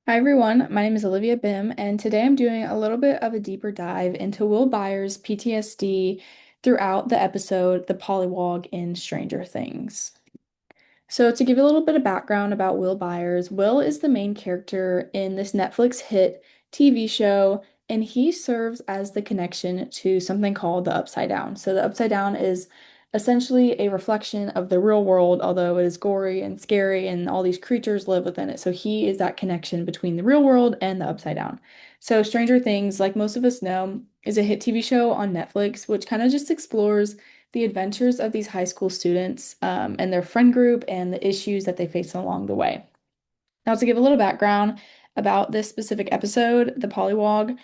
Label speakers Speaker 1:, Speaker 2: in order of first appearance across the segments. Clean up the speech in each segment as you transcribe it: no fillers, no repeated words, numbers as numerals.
Speaker 1: Hi everyone, my name is Olivia Bihm, and today I'm doing a little bit of a deeper dive into Will Byers' PTSD throughout the episode The Polywog in Stranger Things. So, to give you a little bit of background about Will Byers, Will is the main character in this Netflix hit TV show, and he serves as the connection to something called the Upside Down. So, the Upside Down is essentially a reflection of the real world, although it is gory and scary, and all these creatures live within it. So, he is that connection between the real world and the Upside Down. So, Stranger Things, like most of us know, is a hit TV show on Netflix, which kind of just explores the adventures of these high school students and their friend group and the issues that they face along the way. Now, to give a little background about this specific episode, the Polywog,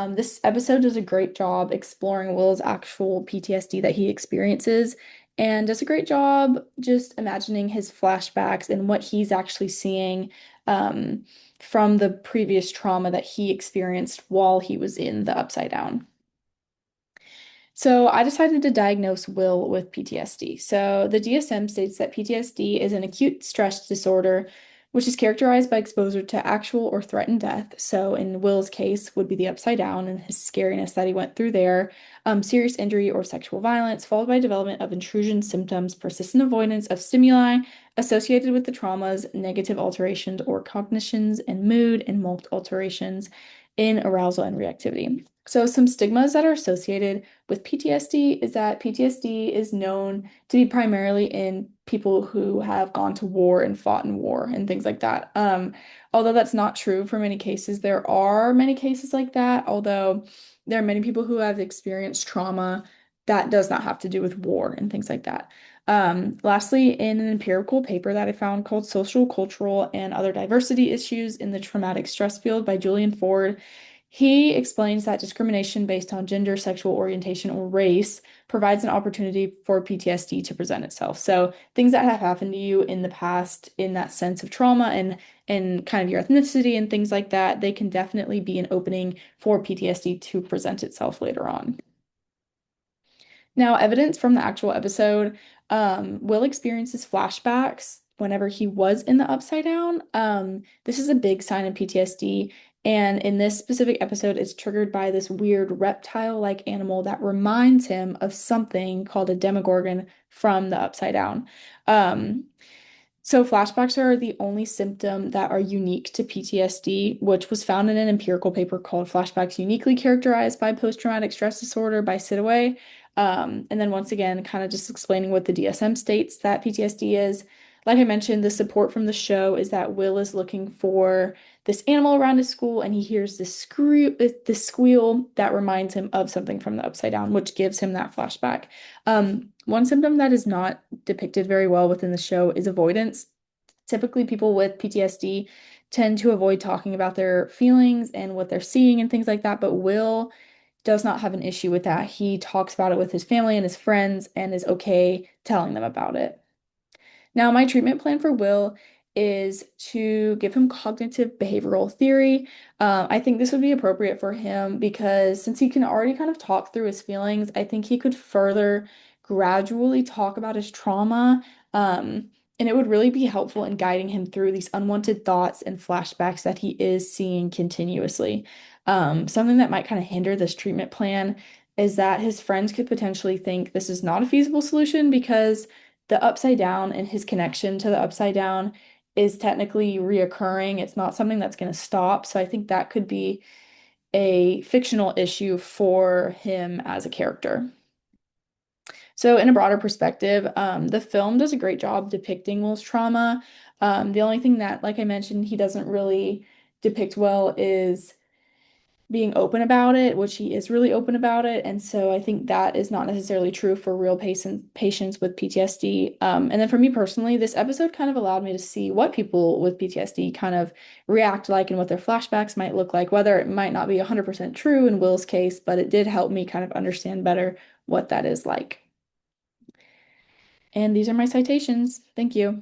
Speaker 1: this episode does a great job exploring Will's actual PTSD that he experiences and does a great job just imagining his flashbacks and what he's actually seeing um, from the previous trauma that he experienced while he was in the Upside Down. So I decided to diagnose Will with PTSD. So the DSM states that PTSD is an acute stress disorder, which is characterized by exposure to actual or threatened death. So in Will's case, would be the upside down and his scariness that he went through there, serious injury or sexual violence, followed by development of intrusion symptoms, persistent avoidance of stimuli associated with the traumas, negative alterations or cognitions and mood, and marked alterations in arousal and reactivity. So some stigmas that are associated with PTSD is that PTSD is known to be primarily in people who have gone to war and fought in war and things like that. Although that's not true for many cases, there are many cases like that, although there are many people who have experienced trauma that does not have to do with war and things like that. Lastly, in an empirical paper that I found called Social, Cultural, and Other Diversity Issues in the Traumatic Stress Field by Julian Ford, he explains that discrimination based on gender, sexual orientation, or race provides an opportunity for PTSD to present itself. So things that have happened to you in the past in that sense of trauma and kind of your ethnicity and things like that, they can definitely be an opening for PTSD to present itself later on. Now, evidence from the actual episode, Will experiences flashbacks whenever he was in the Upside Down. This is a big sign of PTSD, and in this specific episode, it's triggered by this weird reptile-like animal that reminds him of something called a Demogorgon from the Upside Down. Um, so flashbacks are the only symptom that are unique to PTSD, which was found in an empirical paper called Flashbacks Uniquely Characterized by Post-Traumatic Stress Disorder by Sidaway. And then once again, kind of just explaining what the DSM states that PTSD is. Like I mentioned, the support from the show is that Will is looking for this animal around his school, and he hears this squeal that reminds him of something from the Upside Down, which gives him that flashback. One symptom that is not depicted very well within the show is avoidance. Typically, people with PTSD tend to avoid talking about their feelings and what they're seeing and things like that, but Will does not have an issue with that. He talks about it with his family and his friends and is okay telling them about it. Now, my treatment plan for Will is to give him cognitive behavioral theory. I think this would be appropriate for him because since he can already kind of talk through his feelings, I think he could further gradually talk about his trauma. And it would really be helpful in guiding him through these unwanted thoughts and flashbacks that he is seeing continuously. Something that might kind of hinder this treatment plan is that his friends could potentially think this is not a feasible solution because the upside down and his connection to the upside down is technically reoccurring. It's not something that's going to stop. So I think that could be a fictional issue for him as a character. So, in a broader perspective, the film does a great job depicting Will's trauma. The only thing that, like I mentioned, he doesn't really depict well is being open about it, which he is really open about it. And so I think that is not necessarily true for real patients with PTSD. And then for me personally, this episode kind of allowed me to see what people with PTSD kind of react like and what their flashbacks might look like, whether it might not be 100% true in Will's case, but it did help me kind of understand better what that is like. And these are my citations. Thank you.